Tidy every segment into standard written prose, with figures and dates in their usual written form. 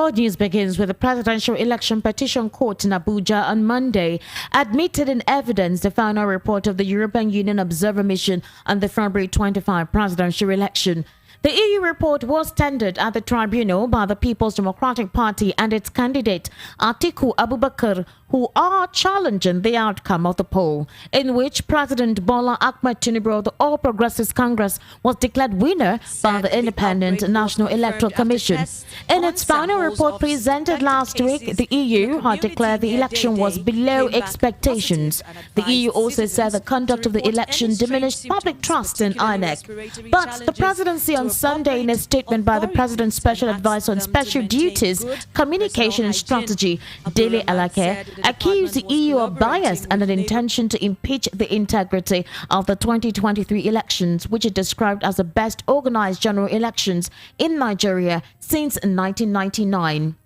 World News begins with the Presidential Election Petition Court in Abuja on Monday admitted in evidence the final report of the European Union Observer Mission on the February 25 presidential election. The EU report was tendered at the tribunal by the People's Democratic Party and its candidate Atiku Abubakar, who are challenging the outcome of the poll, in which President Bola Ahmed Tinubu of the All Progressives Congress was declared winner by the Independent National Electoral Commission. In its final report presented last week, the EU had declared the election was below expectations. The EU also said the conduct of the election diminished public trust in INEC. But the presidency on Sunday, in a statement by the President's Special Advisor on Special Duties, Communication and Strategy, Dele Alake, accused the EU of bias and an intention to impeach the integrity of the 2023 elections, which it described as the best organized general elections in Nigeria since 1999.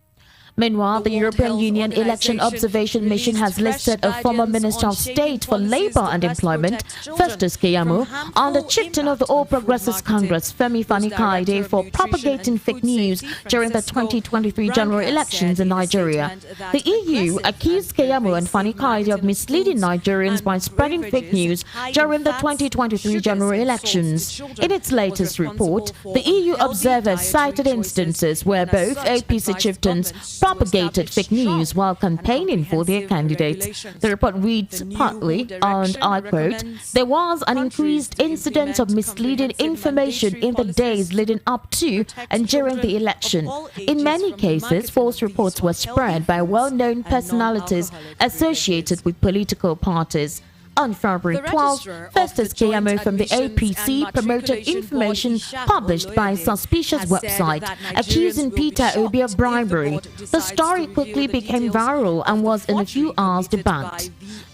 Meanwhile, the European Union Election Observation Mission has listed a former Minister of State for Labour and Employment, Festus Keyamo, on the chieftain of the All Progressives Congress, Femi Fani-Kaide, for propagating fake news during the 2023 general elections in Nigeria. The EU accused Keyamo and Fani-Kaide of misleading Nigerians by spreading fake news during the 2023 general elections. In its latest report, the EU observers cited instances where both APC chieftains propagated fake news while campaigning for their candidates. The report reads partly, and I quote, "There was an increased incidence of misleading information in the days leading up to and during the election. In many cases, false reports were spread by well-known personalities associated with political parties." On February 12, Festus Keyamo from the APC promoted information published by a suspicious website accusing Peter Obi of bribery. The story quickly became viral and was in a few hours debunked.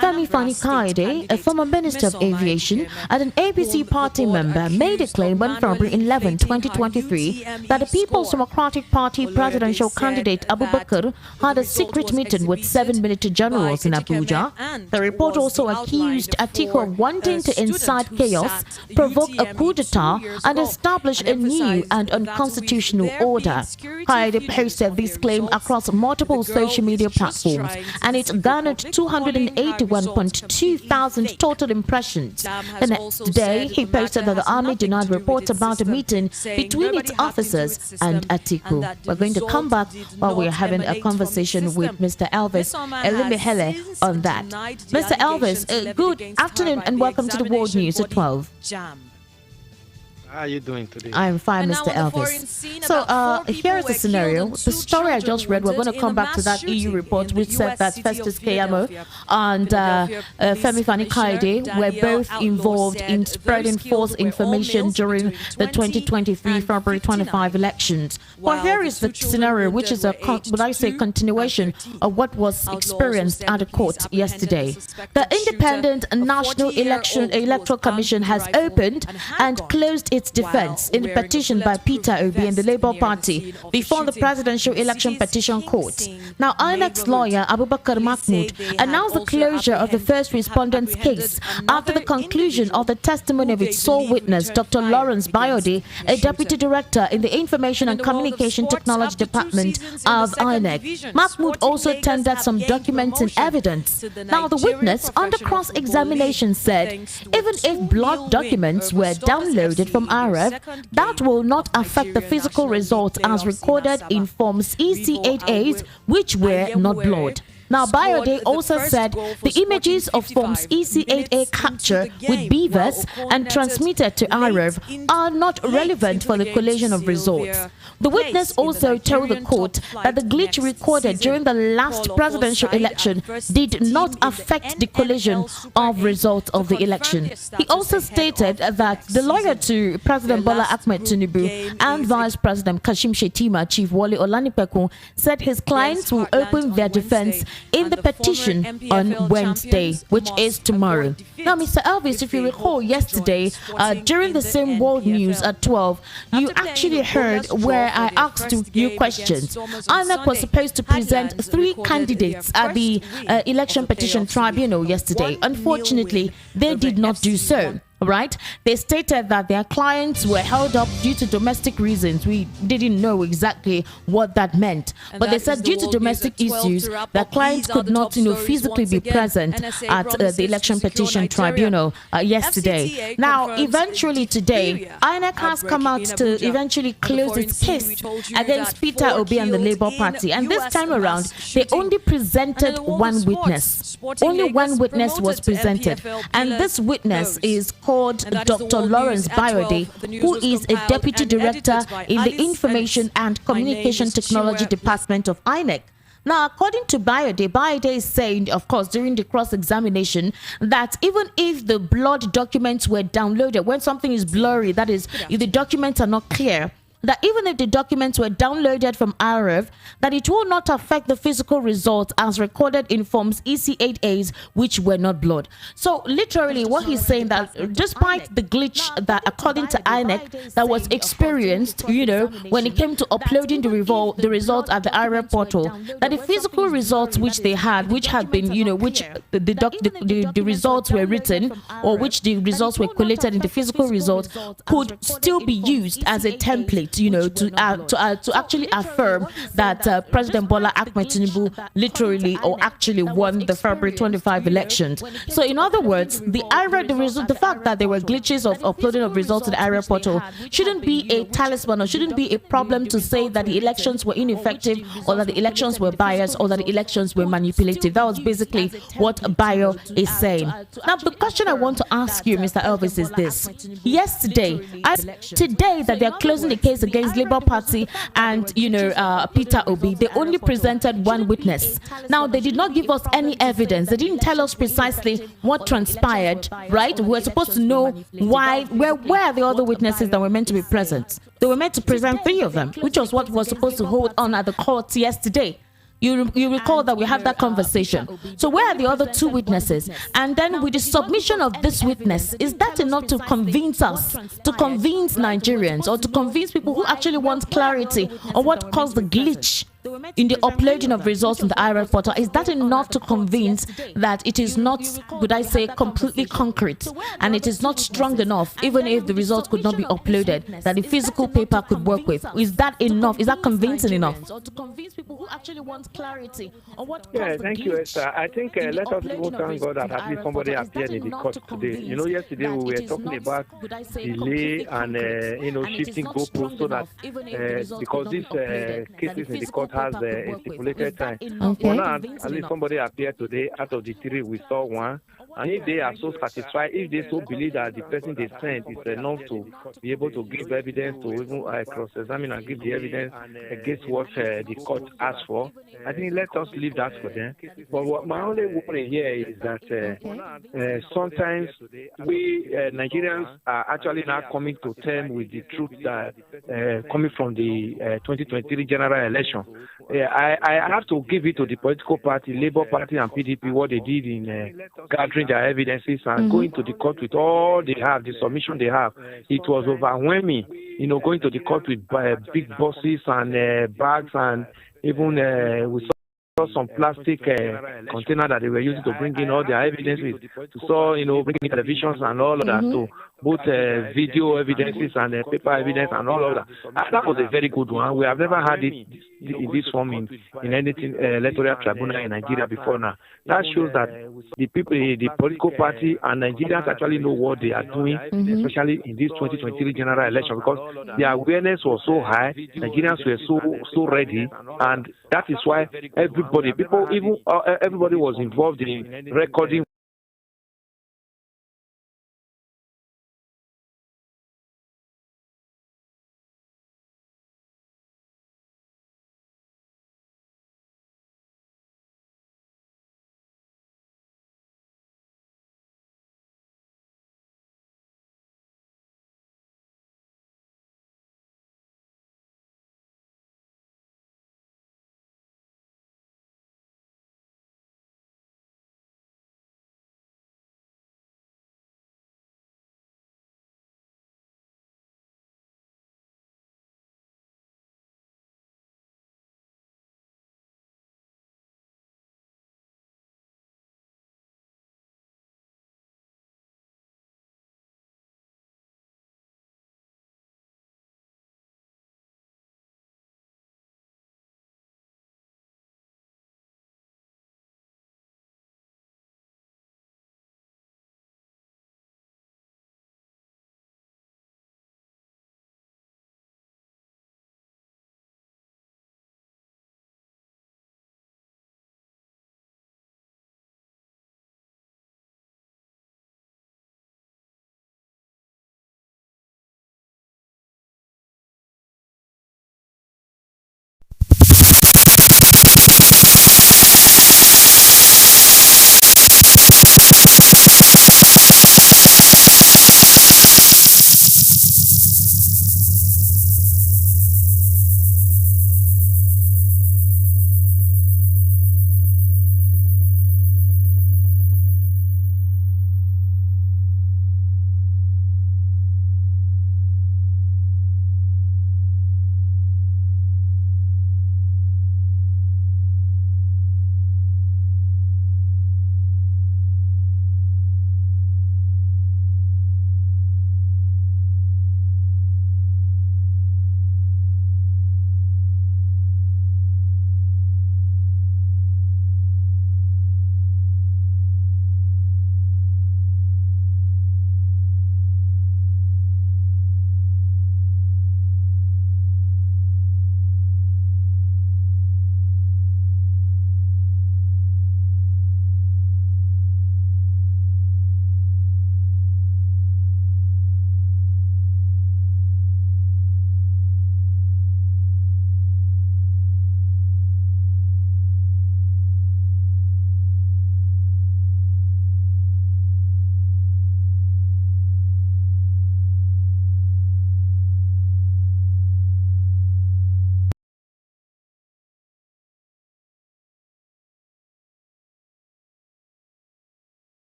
Femi Fani-Kaide, a former Minister of Aviation and an APC party member, made a claim on February 11, 2023 that the People's Democratic Party presidential candidate Abubakar had a secret meeting with 7 military generals in Abuja. The report also accused Atiku of wanting to incite chaos, provoke a coup d'etat, and establish a new and unconstitutional order. Kaide posted this claim across multiple social media platforms, and it garnered 281.2 thousand total impressions. The next day, he posted that the army denied reports about a meeting between its officers and Atiku. We're going to come back while we're having a conversation with Mr. Elvis Elimihele on that. Mr. Elvis, good afternoon and welcome to the World News at 12. How are you doing today? I'm fine, Mr. Elvis. So here is the scenario. The story I just read, we're going to come back to that EU report which said that Festus Keyamo and Femi Fani-Kaide were both involved in spreading false information during the 2023 February 25 elections. Well, here is the scenario, which is a, continuation of what was experienced at the court yesterday. The Independent National Electoral Commission has opened and closed its defense in the petition by Peter Obi and the Labour Party before the Presidential Election Petition Court. Now, INEC's lawyer Abubakar Mahmood announced the closure of the first respondent's case after the conclusion of the testimony of its sole witness, Dr. Lawrence Bayode, a deputy director in the Information and Communication Technology Department of INEC. Mahmood also tendered some documents and evidence. Now, the witness, under cross-examination, said even if blood documents were downloaded from IRF, that will not affect the physical results as recorded in Forms EC8As, which were not blood. Now, Bayode also said the images of Forms EC8A capture with beavers and transmitted to IRF are not relevant for the collation of results. The witness also told the court that the glitch recorded during the last presidential election did not affect the collation of results of the election. He also stated that the lawyer to President Bola Ahmed Tinubu and Vice President Kashim Shettima, Chief Wole Olanipekun, said his clients will open their defense in the petition on Wednesday, which is tomorrow. Now, Mr. Elvis, if you recall yesterday, during the same World News at 12, you actually heard where I asked you questions. INEC was supposed to present 3 candidates at the Election Petition Tribunal yesterday. Unfortunately, they did not do so. right? They stated that their clients were held up due to domestic reasons. We didn't know exactly what that meant, but they said due to domestic issues, the clients could not, physically be present at the Election Petition Tribunal yesterday. Now, eventually today, INEC has come out to eventually close its case against Peter Obi and the Labour Party, and this time around, they only presented one witness. Only one witness was presented, and this witness is called Dr. Lawrence Bayode, who is a deputy director in the Information and Communication Technology Department of INEC. Now, according to Bayode is saying, of course, during the cross-examination, that even if the blood documents were downloaded, when something is blurry, that is, if the documents are not clear, that even if the documents were downloaded from IRF, that it will not affect the physical results as recorded in forms EC8As, which were not blood. So literally what he's saying, that despite the glitch that according to INEC that was experienced, when it came to uploading the results at the IRF portal, that the physical results which they had, which had been, which the results were written, or which the results were collated in the physical results, could still be used as a template, to actually affirm that President Bola Ahmed Tinubu literally or actually won the February 25 elections. So in other words, the fact that there were glitches of uploading of results to the IRA portal shouldn't be a talisman, or shouldn't be a problem to say that the elections were ineffective, or that the elections were biased, or that the elections were manipulative. That was basically what Bayo is saying. Now, the question I want to ask you, Mr. Elvis, is this. Today that they're closing the case against Labour Party and Peter Obi, they only presented one witness. Now, they did not give us any evidence. They didn't tell us precisely what transpired, right? We were supposed to know where are the other witnesses that were meant to be present. They were meant to present 3 of them, which was what was supposed to hold on at the court yesterday. You recall that we had that conversation. So where are the other 2 witnesses? And then with the submission of this witness, is that enough to convince us, to convince Nigerians, or to convince people who actually want clarity on what caused the glitch in the uploading of results in the IRF portal? Is that enough to convince that it is not, would I say, completely concrete, and it is not strong enough, even if the results could not be uploaded, that the physical paper could work with? Is that enough? Is that convincing enough? Or to convince people who actually want clarity on what caused the glitch? Thank you, Esther. I think let us even thank God that at least somebody appeared in the court today. Yesterday we were talking about delay and shifting goalposts, so that because these cases in the court has a stipulated time. For now, at least somebody appeared today. Out of the 3, we saw one. And if they are so satisfied, if they so believe that the person they sent is enough to be able to give evidence, to even cross-examine and give the evidence against what the court asked for, I think let us leave that for them. But what my only worry here is that sometimes we Nigerians are actually now coming to terms with the truth that coming from the 2023 general election. I have to give it to the political party, Labour Party and PDP, what they did in gathering their evidences and going to the court with all they have, the submission they have. It was overwhelming, going to the court with big buses and bags, and even we saw some plastic container that they were using to bring in all their evidences. We saw, bringing televisions and all of that. So both video evidences and paper evidence and all of that. That was a very good one. We have never had it in this form in anything electoral tribunal in Nigeria before now. That shows that the people, the political party and Nigerians actually know what they are doing, especially in this 2023 general election, because the awareness was so high, Nigerians were so ready, and that is why everybody was involved in recording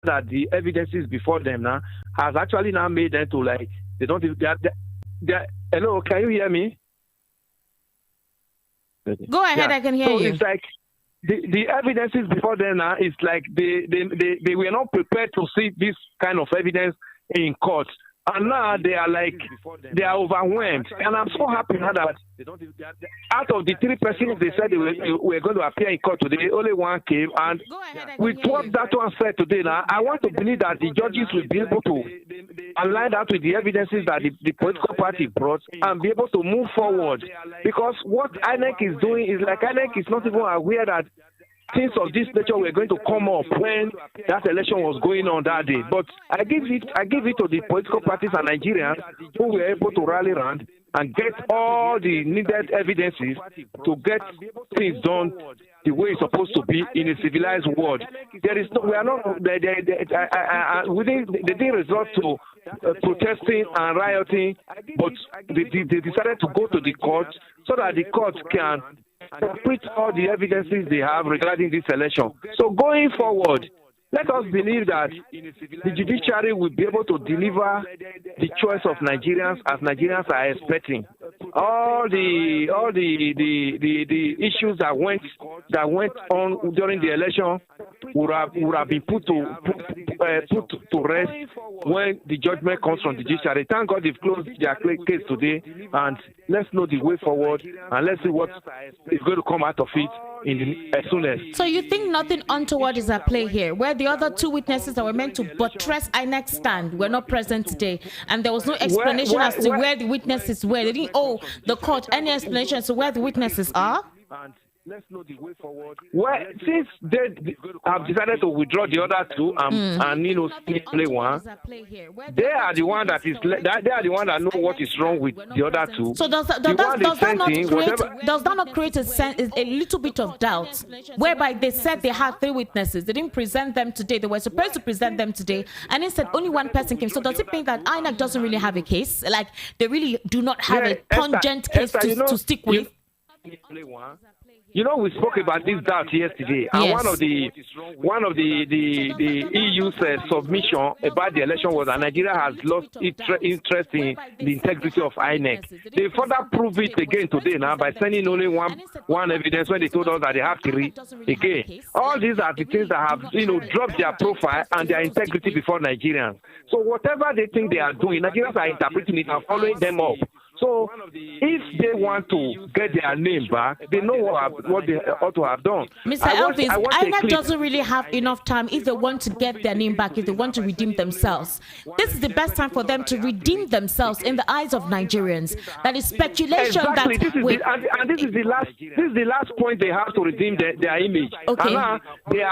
that the evidences before them now has actually now made them to like they don't. Hello, can you hear me? Go ahead, I can hear you. So it's like the evidences before them now is like they were not prepared to see this kind of evidence in court. And now they are like, they are overwhelmed. And I'm so happy now that out of the 3 persons they said they were going to appear in court today, only one came. And with what that one said today now, I want to believe that the judges will be able to align that with the evidences that the political party brought and be able to move forward. Because what INEC is doing is like INEC is not even aware that things of this nature were going to come up when that election was going on that day. But I give it to the political parties and Nigerians who were able to rally around and get all the needed evidences to get things done the way it's supposed to be in a civilized world. There is no, we are not, they didn't resort to protesting and rioting, but they decided to go to the court so that the court can complete all the evidences they have regarding this election. So going forward, let us believe that the judiciary will be able to deliver the choice of Nigerians as Nigerians are expecting. All the issues that went on during the election would have been put to rest when the judgment comes from the judiciary. Thank God they've closed their case today, and let's know the way forward, and let's see what is going to come out of it as soon as. So you think nothing untoward is at play here, where the other 2 witnesses that were meant to buttress INEC's stand were not present today, and there was no explanation as to where the witnesses were? They didn't owe the court any explanation as to where the witnesses are? Let's know the way forward. Well, since they have decided to withdraw the other 2 and play one, they are the one that know what is wrong with the other 2. So does that not create a little bit of doubt, whereby they said they had 3 witnesses, they didn't present them today, they were supposed to present them today, and instead only 1 person came? So does it mean that INEC doesn't really have a case, like they really do not have a pungent case to stick with? You know, we spoke about this doubt yesterday, and yes. one of the EU's submission about the election was that Nigeria has lost interest in the integrity of INEC. They further prove it again today now by sending only one evidence when they told us that they have 3 again. All these are the things that have dropped their profile and their integrity before Nigerians. So whatever they think they are doing, Nigerians are interpreting it and following them up. So if they want to get their name back, they know what they ought to have done. Mr. Elvis, INEC doesn't really have enough time if they want to get their name back, if they want to redeem themselves. This is the best time for them to redeem themselves in the eyes of Nigerians. That is speculation. Exactly. This is the last point they have to redeem their image. Okay. And now they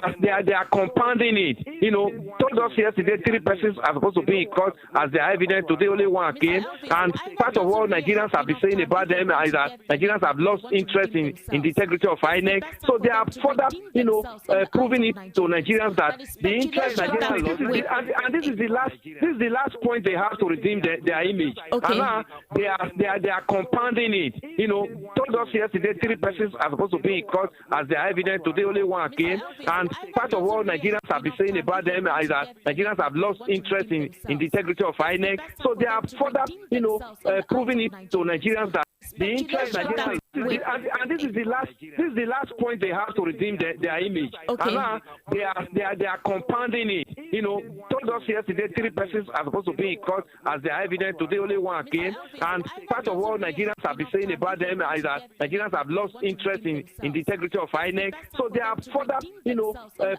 are compounding it. Told us yesterday 3 persons are supposed to be in court as their evidence. Today only 1 came, and part of all Nigerians have been saying about them is that Nigerians have lost interest in the integrity of INEC. So they are further, proving it to Nigerians that the interest Nigerians lost. And this is the last point they have to redeem their image. Okay. And now they are compounding it. Told us yesterday 3 persons are supposed to be in court as their evidence. Today only 1 came, and part of all Nigerians have been saying about them is that Nigerians have lost interest in the integrity of INEC. So they are further, proving it to Nigerians that the interest Nigerians, and this is the last point they have to redeem their image. Okay. And now they are compounding it. Told us yesterday 3 persons are supposed to be in court as their evidence. Today only 1 came, and part of all Nigerians have been saying about them is that Nigerians have lost interest in the integrity of INEC. So they are further,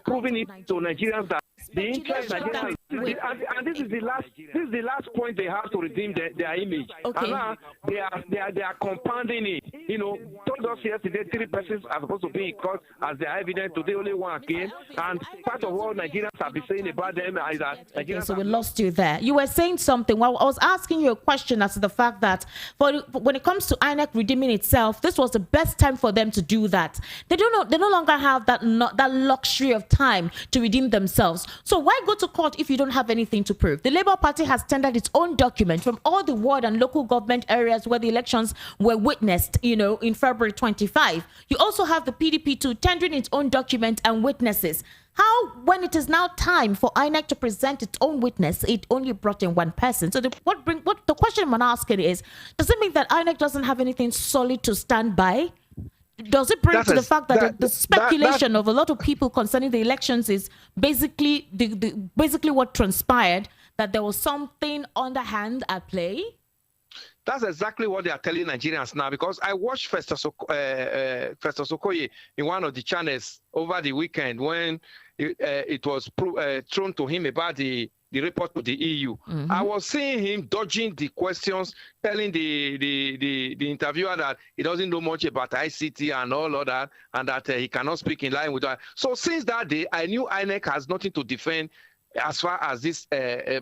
proving it to Nigerians that the interest Nigerians, and this is the last point they have to redeem their image. Okay. And now they are compounding it. Told us yesterday 3 persons are supposed to be in court as their evidence. Today only 1 came, and part of all Nigerians have been saying about them is that Nigerians. So we lost you there. You were saying something. Well, I was asking you a question as to the fact that when it comes to INEC redeeming itself, this was the best time for them to do that. They no longer have that luxury of time to redeem themselves. So why go to court if you don't have anything to prove? The Labour Party has tendered its own document from all the ward and local government areas where the elections were witnessed, in February 25. You also have the PDP too tendering its own document and witnesses. How, when it is now time for INEC to present its own witness, it only brought in one person? So the question I'm asking is, does it mean that INEC doesn't have anything solid to stand by? Does it bring to the fact that the speculation of a lot of people concerning the elections is basically basically what transpired, that there was something underhand at play? That's exactly what they are telling Nigerians now, because I watched Festus Okoye in one of the channels over the weekend when it was thrown to him about the report to the EU. Mm-hmm. I was seeing him dodging the questions, telling the interviewer that he doesn't know much about ICT and all of that, and that he cannot speak in line with that. So since that day, I knew INEC has nothing to defend as far as this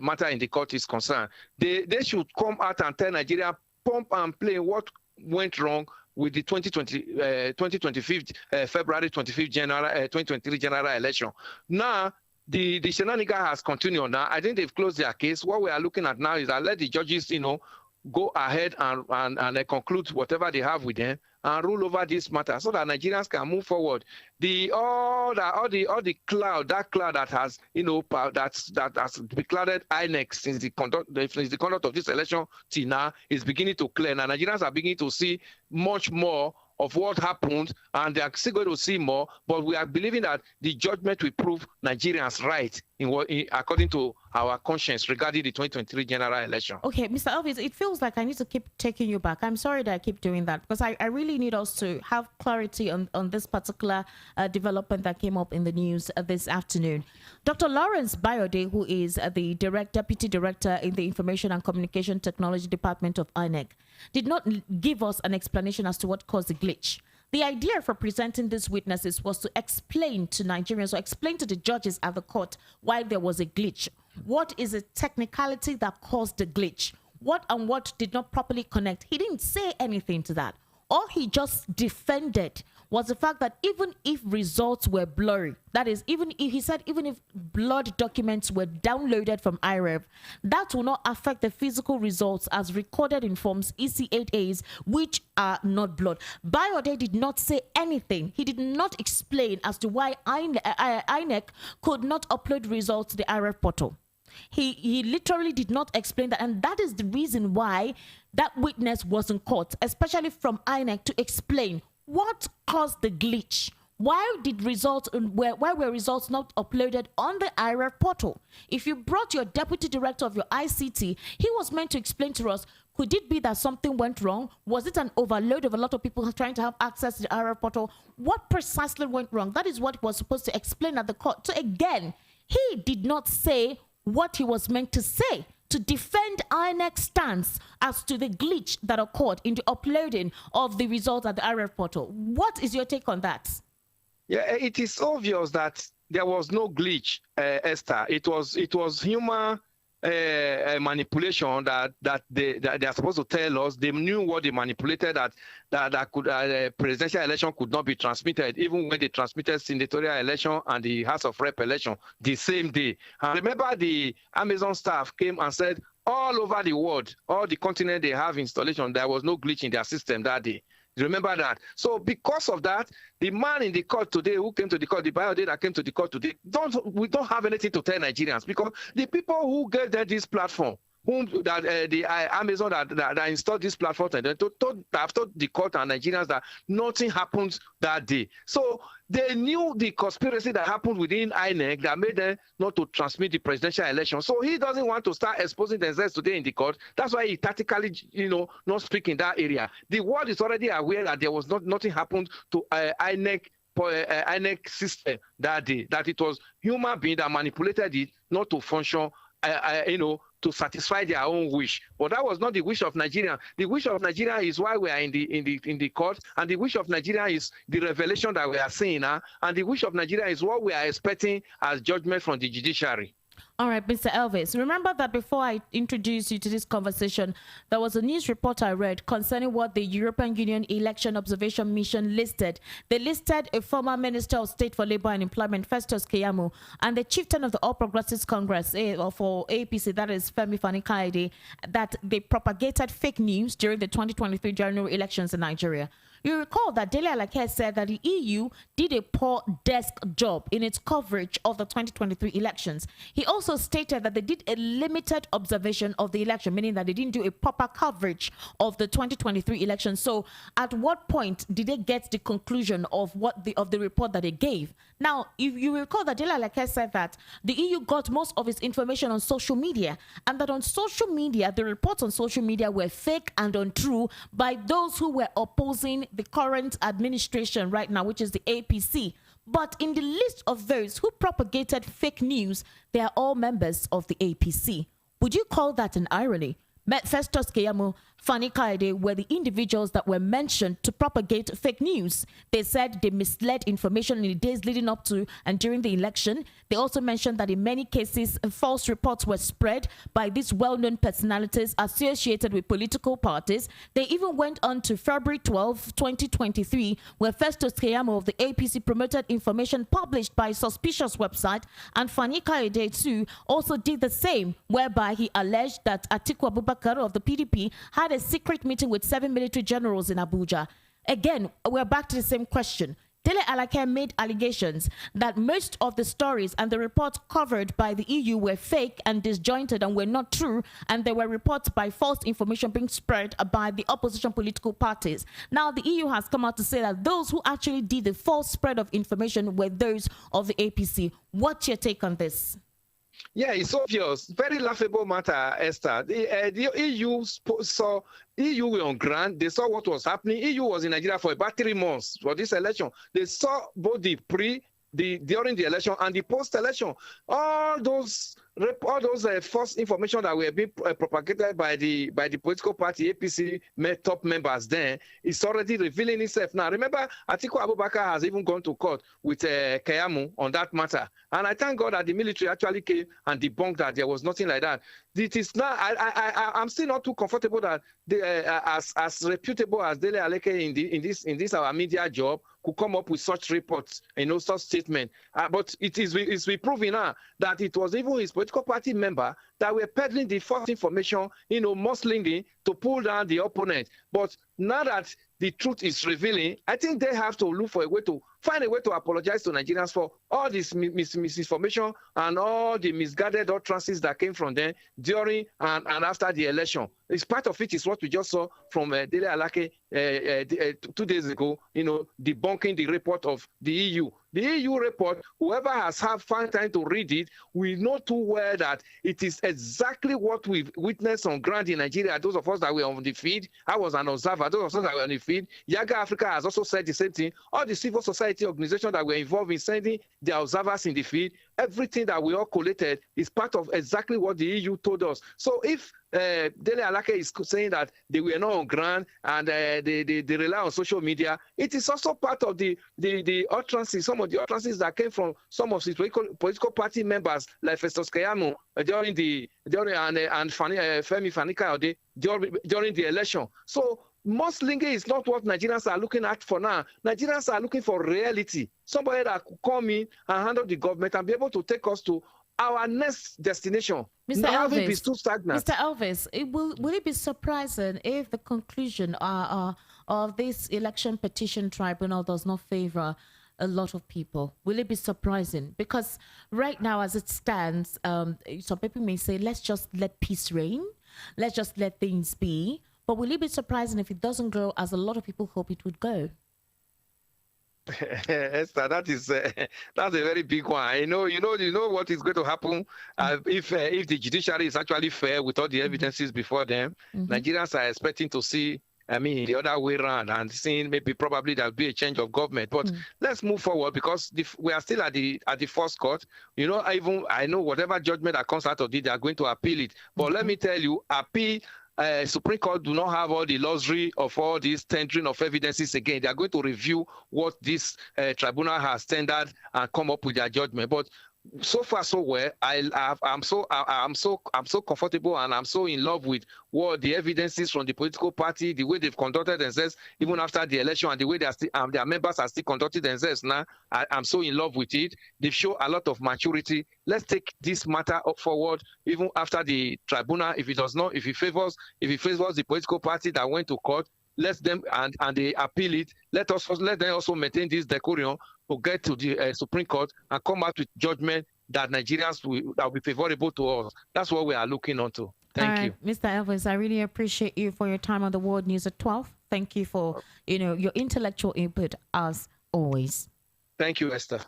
matter in the court is concerned. They should come out and tell Nigeria, pump and play what went wrong with the 2023 February 25th 2023 general election. Now, the shenanigan has continued. Now, I think they've closed their case. What we are looking at now is that let the judges, go ahead and conclude whatever they have with them and rule over this matter so that Nigerians can move forward. All the cloud that has, that has beclouded INEC since the conduct of this election till now is beginning to clear. Now, Nigerians are beginning to see much more of what happened, and they are still going to see more, but we are believing that the judgment will prove Nigerians right according to our conscience regarding the 2023 general election. Okay, Mr. Elvis, it feels like I need to keep taking you back. I'm sorry that I keep doing that, because I really need us to have clarity on this particular development that came up in the news this afternoon. Dr. Lawrence Bayode, who is the Deputy Director in the Information and Communication Technology Department of INEC, did not give us an explanation as to what caused the glitch. The idea for presenting these witnesses was to explain to Nigerians, or explain to the judges at the court, why there was a glitch. What is a technicality that caused the glitch? What and what did not properly connect? He didn't say anything to that. All he just defended was the fact that even if results were blurry, that is, even if blood documents were downloaded from IREV, that will not affect the physical results as recorded in forms EC8As, which are not blood. Bayode did not say anything. He did not explain as to why INEC could not upload results to the IREV portal. He literally did not explain that, and that is the reason why that witness wasn't caught, especially from INEC, to explain what caused the glitch. Why were results not uploaded on the IREV portal? If you brought your deputy director of your ICT, he was meant to explain to us, could it be that something went wrong? Was it an overload of a lot of people trying to have access to the IREV portal? What precisely went wrong? That is what he was supposed to explain at the court. So again, he did not say what he was meant to say to defend INEC's stance as to the glitch that occurred in the uploading of the results at the IREV portal. What is your take on that? Yeah, it is obvious that there was no glitch, Esther. It was human manipulation that they are supposed to tell us. They knew what they manipulated, that could presidential election could not be transmitted, even when they transmitted senatorial election and the House of Rep election the same day. And remember, the Amazon staff came and said all over the world, all the continent they have installation, there was no glitch in their system that day. Remember that. So because of that, the man in the court today who came to the court, the Bayode that came to the court today, we don't have anything to tell Nigerians, because the people who gave them this platform, the Amazon that installed this platform, and have told the court and Nigerians that nothing happened that day. So they knew the conspiracy that happened within INEC that made them not to transmit the presidential election. So he doesn't want to start exposing themselves today in the court. That's why he tactically, not speak in that area. The world is already aware that there was nothing happened to INEC system that day, that it was human being that manipulated it not to function, to satisfy their own wish. But that was not the wish of Nigeria. The wish of Nigeria is why we are in the court, and the wish of Nigeria is the revelation that we are seeing now, and the wish of Nigeria is what we are expecting as judgment from the judiciary. All right, Mr. Elvis, remember that before I introduced you to this conversation, there was a news report I read concerning what the European Union Election Observation Mission listed. They listed a former Minister of State for Labour and Employment, Festus Keyamo, and the chieftain of the All Progressives Congress, or for APC, that is Femi Fani-Kayode, that they propagated fake news during the 2023 general elections in Nigeria. You recall that Dele Alake said that the EU did a poor desk job in its coverage of the 2023 elections. He also stated that they did a limited observation of the election, meaning that they didn't do a proper coverage of the 2023 elections. So at what point did they get the conclusion of the report that they gave? Now, if you recall that Dele Alake said that the EU got most of its information on social media, and that on social media, the reports on social media were fake and untrue by those who were opposing the current administration right now, which is the APC. But in the list of those who propagated fake news, they are all members of the APC. Would you call that an irony? Festus Keyamo, Fani-Kayode were the individuals that were mentioned to propagate fake news. They said they misled information in the days leading up to and during the election. They also mentioned that in many cases, false reports were spread by these well-known personalities associated with political parties. They even went on to February 12, 2023, where Festus Keyamo of the APC promoted information published by a suspicious website, and Fani-Kayode too also did the same, whereby he alleged that Atiku Abubakar of the PDP had a secret meeting with 7 military generals in Abuja. Again, we're back to the same question. Dele Alake made allegations that most of the stories and the reports covered by the EU were fake and disjointed and were not true, and there were reports by false information being spread by the opposition political parties. Now, the EU has come out to say that those who actually did the false spread of information were those of the APC. What's your take on this? Yeah, it's obvious. Very laughable matter, Esther. The EU saw EU were on ground. They saw what was happening. EU was in Nigeria for about 3 months for this election. They saw both during the election and the post-election. All those false information that were being propagated by the political party APC top members then is already revealing itself now. Remember, Atiku Abubakar has even gone to court with Keyamo on that matter, and I thank God that the military actually came and debunked that there was nothing like that. It is not. I'm still not too comfortable that as reputable as Dele Alake in this our media job could come up with such reports, such statement. But it's proven now that it was even his political party member that were peddling the false information, muscling to pull down the opponent. But now that the truth is revealing, I think they have to look for find a way to apologize to Nigerians for all this misinformation and all the misguided utterances that came from them during and after the election. It's part of it is what we just saw from Dele Alake 2 days ago, debunking the report of the EU. The EU report, whoever has found time to read it, we know too well that it is exactly what we've witnessed on ground in Nigeria. Those of us that were on the field, I was an observer, those of us that were on the field, Yaga Africa has also said the same thing. All the civil society organizations that were involved in sending their observers in the field, everything that we all collated is part of exactly what the EU told us. So if Dele Alake is saying that they were not on ground and they rely on social media, it is also part of the utterances, some of the utterances that came from some of his political party members like Festus Keyamo during Femi Fani-Kayode during the election. So mustling is not what Nigerians are looking at for now. Nigerians are looking for reality. Somebody that could come in and handle the government and be able to take us to our next destination. Mr. Elvis, too stagnant. Mr. Elvis, will it be surprising if the conclusion of this election petition tribunal does not favor a lot of people? Will it be surprising? Because right now, as it stands, some people may say, let's just let peace reign. Let's just let things be. But will it be surprising if it doesn't go as a lot of people hope it would go? Esther, that's a very big one. You know what is going to happen if the judiciary is actually fair with all the evidences before them. Nigerians are expecting to see, the other way around and seeing maybe probably there'll be a change of government. But let's move forward because we are still at the first court. I know whatever judgment that comes out of it, they are going to appeal it. But let me tell you, appeal. Supreme Court do not have all the luxury of all this tendering of evidences again. They are going to review what this tribunal has tendered and come up with their judgment. But so far so well. I'm so comfortable, and I'm so in love with what the evidences from the political party, the way they've conducted themselves even after the election, and the way they are still, their members are still conducting themselves now. I'm so in love with it. They show a lot of maturity. Let's take this matter up forward even after the tribunal. If it favors the political party that went to court, let them and they appeal it. Let them also maintain this decorum to get to the Supreme Court and come out with judgment that Nigerians will be favorable to us. That's what we are looking onto. Thank you. Mr. Elvis, I really appreciate you for your time on the World News at 12. Thank you for your intellectual input as always. Thank you, Esther.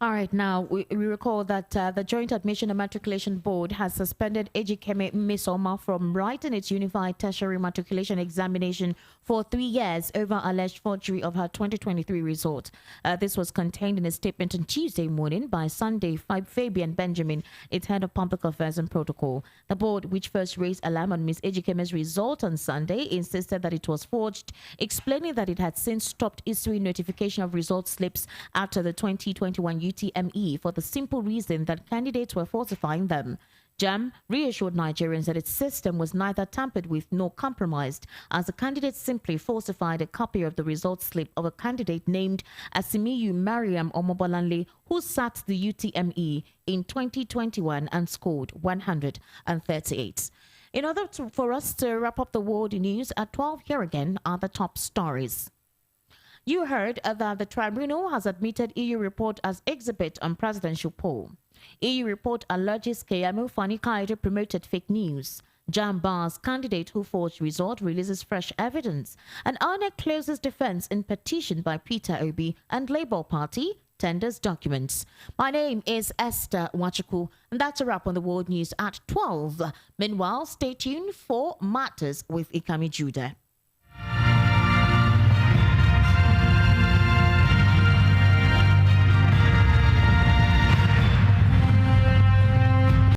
All right, now we recall that the Joint Admission and Matriculation Board has suspended Ejikeme Misoma from writing its Unified Tertiary Matriculation Examination for 3 years over alleged forgery of her 2023 result. This was contained in a statement on Tuesday morning by Sunday Fabian Benjamin, its head of public affairs and protocol. The board, which first raised alarm on Ms. Ejikeme's result on Sunday, insisted that it was forged, explaining that it had since stopped issuing notification of result slips after the 2021 UTME for the simple reason that candidates were falsifying them. JAMB reassured Nigerians that its system was neither tampered with nor compromised, as the candidate simply falsified a copy of the result slip of a candidate named Asimiyu Mariam Omobolanle, who sat the UTME in 2021 and scored 138. In order for us to wrap up the world news at 12, here again are the top stories. You heard that the Tribunal has admitted EU report as exhibit on presidential poll. EU report alleges Keyamo Fani-Kayode promoted fake news. JAMB bars candidate who forged result releases fresh evidence. And INEC closes defense in petition by Peter Obi and Labour Party tenders documents. My name is Esther Wachuku, and that's a wrap on the world news at 12. Meanwhile, stay tuned for Matters with Ikami Judah.